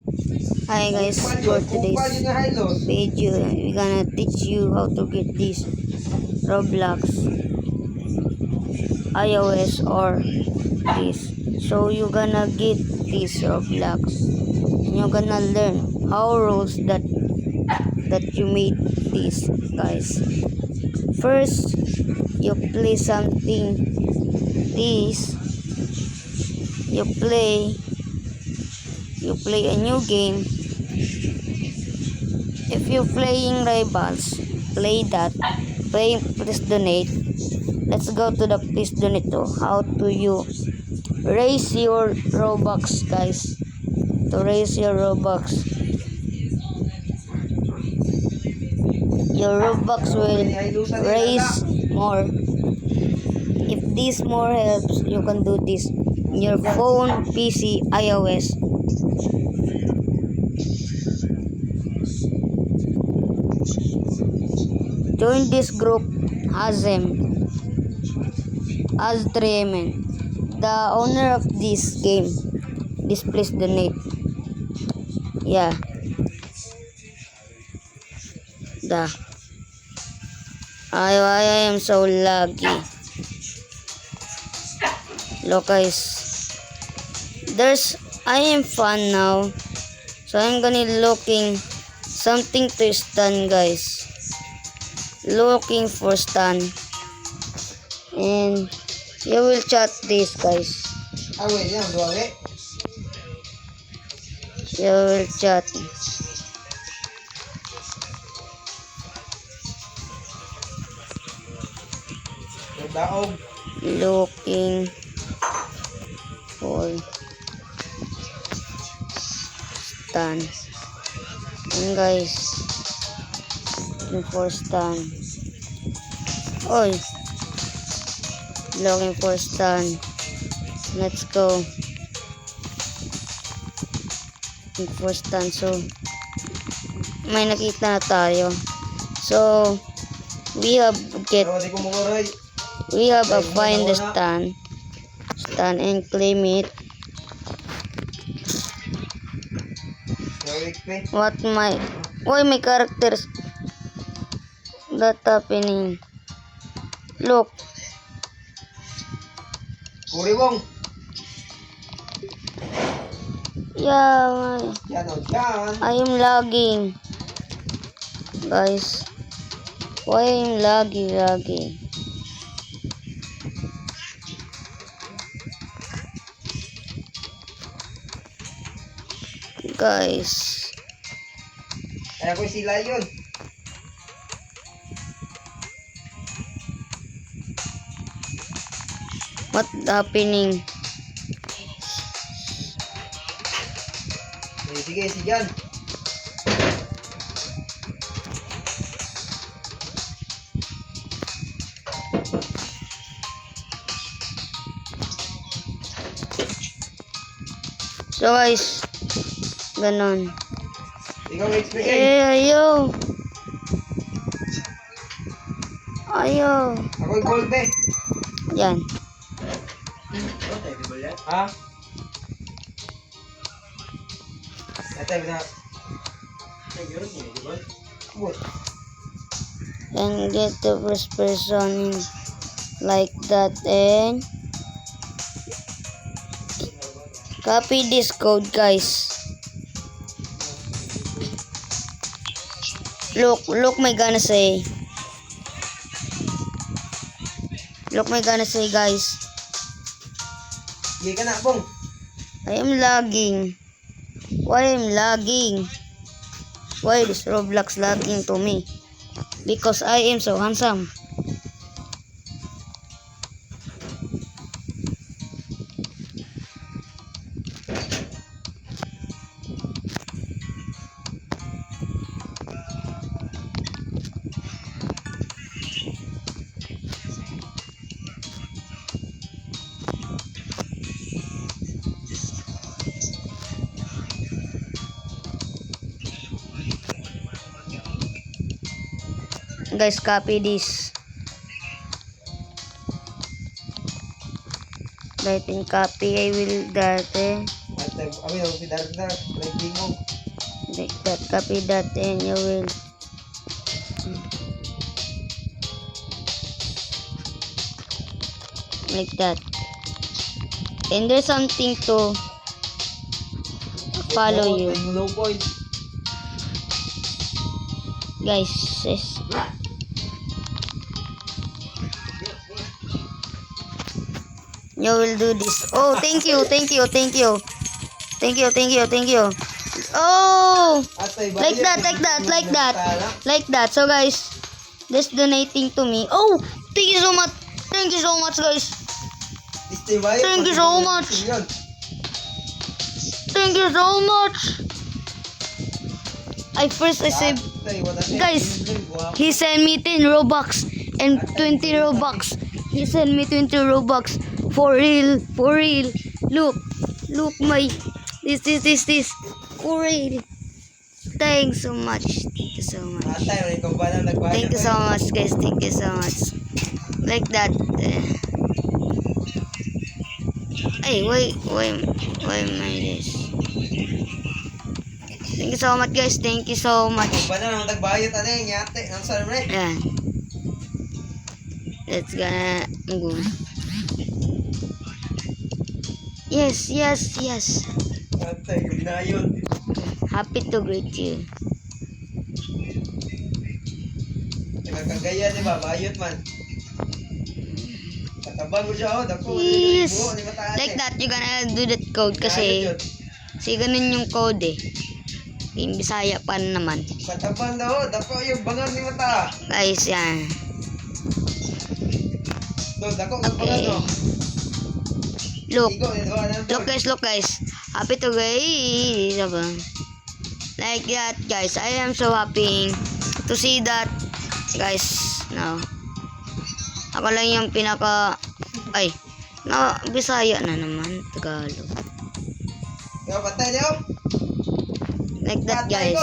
Hi guys, for today's video, we're gonna teach you how to get this Roblox, iOS or this. So you're gonna get this Roblox. And you're gonna learn how rules that you made this, guys. First, you play something. This you play a new game. If you're playing Rivals, play that. Please donate. Let's go to the please donate to. How do you raise your Robux, guys? To raise your Robux, your Robux will raise more. If this more helps, you can do this in your phone, PC, iOS. Join this group, Azem, Aztremen, the owner of this game. This please donate. Yeah. I am so laggy. Look guys. I am fun now. So I'm gonna looking something to stun, guys. Looking for stun. And you will chat this, guys. You will chat. Looking for stun. And guys, looking for stun. Oy, looking for stun. Let's go. Looking for stun. So may nakita na tayo. So we have a find the stun and claim it. Why my characters that happening? Look. Yeah, I am lagging, guys. Why I'm lagging? Guys, ako sila yun. what happening? Sige, sigan. So guys, ganon. Ikaw explain. Ayaw. Ako yung gold eh. Yan. Ha? Ito na. And get the first person like that and copy this code, guys. Look my gonna say. Look my gonna say, guys. Hindi ka na, Bong. I am lagging. Why I'm lagging? Why is Roblox lagging to me? Because I am so handsome. Guys, copy this. Writing copy, I will date. Abi, pidar, like bingo. Like that, copy that, and you will. Like that. And there's something to follow you. Low point. Guys, yes. You will do this. Oh, thank you. Oh, Atay, like that. So guys, this donating to me. Oh, thank you so much. Thank you so much, guys. Thank you so much. Thank you so much. I said, guys, he sent me 10 Robux and 20 Robux. He sent me 20 Robux. For real. Look, my, this. For real. Thanks so much. Thank you so much. Thank you so much, guys. Thank you so much. Like that. Hey, why am I this? Thank you so much, guys. Thank you so much. Yan. Let's gonna go. Yes. Happy to greet you. Kagaya, di ba? Bayot man. Katabang mo siya, dako. Yes. Like that, you gonna do that code kasi ganun yung code eh. Yung Bisaya pa naman. Katabang daw, dako yung bangan ni mata. Guys, yan. Do, dako ang bangan do. Look guys. Happy to guys. Like that, guys. I am so happy to see that, guys. Now, ako lang yung Bisaya na naman. Tagalog. Yo, patay niyo. Like that, guys.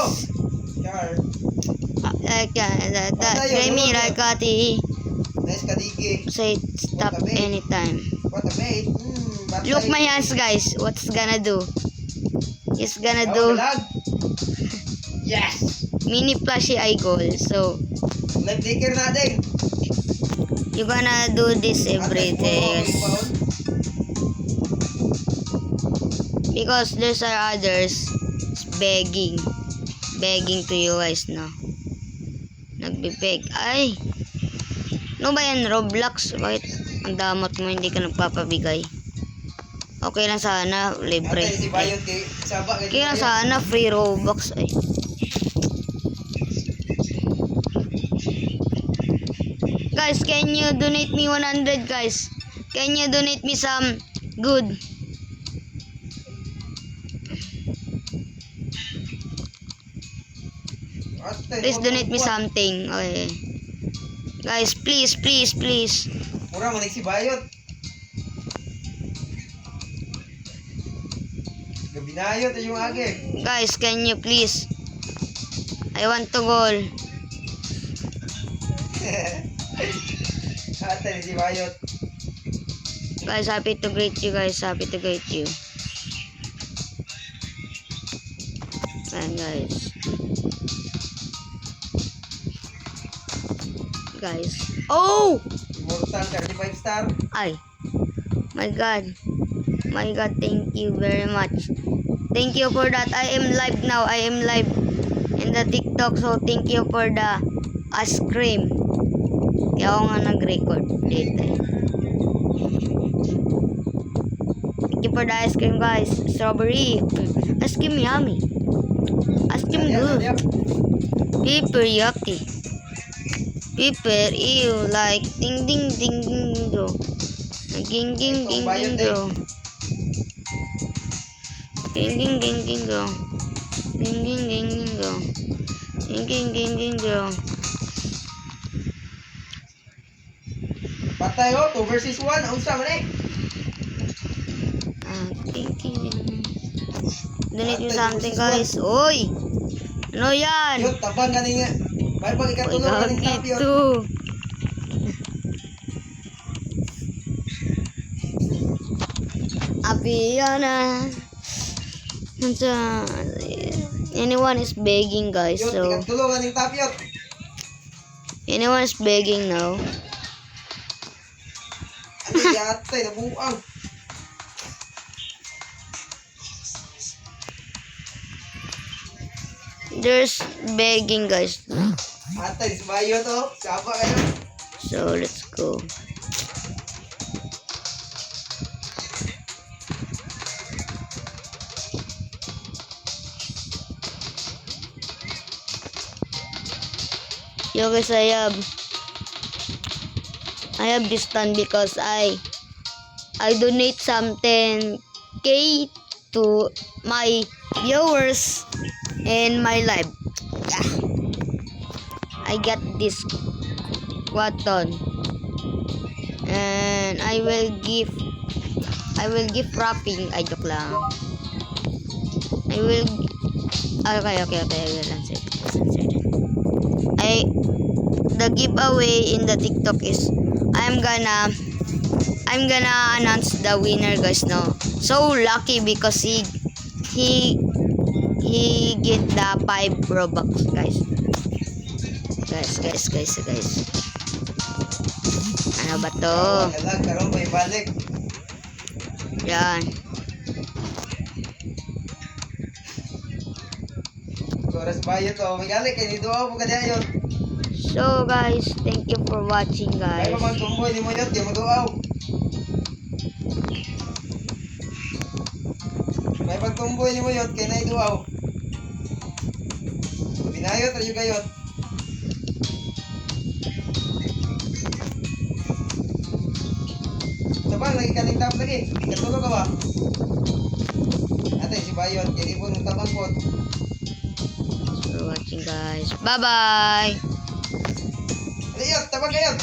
Like that. Remy, like Kati. Nice kadiki. Say stop anytime. What a mate. Look my hands, guys. What's gonna do? He's gonna do Yes. mini plushie eye goal. So Live taker natin. you gonna do this every day, guys. Because there's others begging to you guys, no? Nagbibeg. Ay! No ba yan, Roblox? Bakit ang damot mo, hindi ka nagpapabigay? Okay lang sana, libre. Atay si Bayot kay Saba. Okay lang sana, free Robux. Ay. Guys, can you donate me 100, guys? Can you donate me some good? Please donate me something. Okay. Guys, please. Mura manig si Bayot. Gabinayot yung agi. Guys, can you please? I want to goal. Atay si Bayot. Guys, happy to greet you, guys. Happy to greet you. And guys. Oh! Immortal 35 star. Ay. My God, thank you very much. Thank you for that. I am live now. I am live in the TikTok. So, thank you for the ice cream. Kaya ako nga nag-record dito. Thank you for the ice cream, guys. Strawberry. Ice cream yummy. Ice cream good. Paper yucky. Paper ew, like ding go. Ging go. Ging go. Patay 2 versus 1. Unsa man eh? Donate me something, guys. Oy! Ano yan? Yun, tabang ganing nga. Bye pag ikatulog ganing tapyo. Ito. Apiana. Anyone is begging, guys. Yot, So ikatulungan ng top yot. anyone is begging now. Ano yatay, nabuang. There's begging, guys. Atay, disbayo to. Sapa kayo. So let's go. Yo guys, I have this stand because I donate some 10k to my viewers in my live. Yeah. I got this button and I will give wrapping. Ay, joke lang. I will okay. I will answer. The giveaway in the TikTok is I'm gonna announce the winner, guys. No, so lucky because he get the 5 Robux, guys. Guys. Ano ba to? Nalag, karoon may balik. Yan. Oras bayo to. May galik, kaya dito ako ka yun. So guys, thank you for watching, May guys. pamagtumboy ni mo yun, di mo duaw. May pagtumboy ni mo yun, kaya na iduaw. Binayot, radyo gayot. Sabang, lagi ka ng tap lagi. Katulog ka ba? Ate, si Bayot, kaya di po nung tapang po. Thanks for watching, guys. Bye bye. Aliyot, tabang kayot.